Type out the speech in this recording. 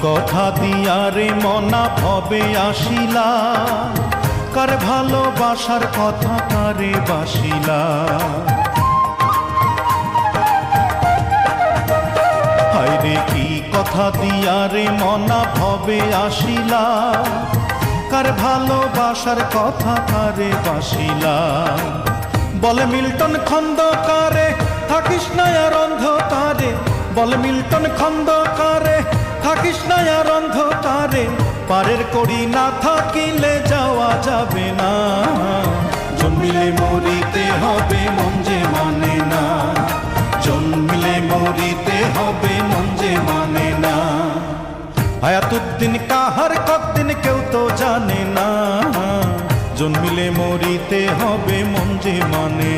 কথা দিয়া রে মনা ভবে আসিলা, কার ভালোবাসার কথা কারে বাসিলা। হায়রে কি কথা দিয়া রে মনা ভবে আসিলা, কার ভালোবাসার কথা কারে বাসিলা। বলে মিল্টন খন্দকারে থাকিস না আর অন্ধকারে, বলে মিল্টন খন্দকারে থাকিস না আর অন্ধকারে, পারের কড়ি না থাকিলে যাওয়া যাবে না। জন্মিলে মরিতে হবে মন যে মানে না, জন্মিলে মরিতে হবে মন যে মানে না। হায়াতুদ্দিন কাহার কতদিন কেউ তো জানে না, জন্মিলে মরিতে হবে মন যে মানে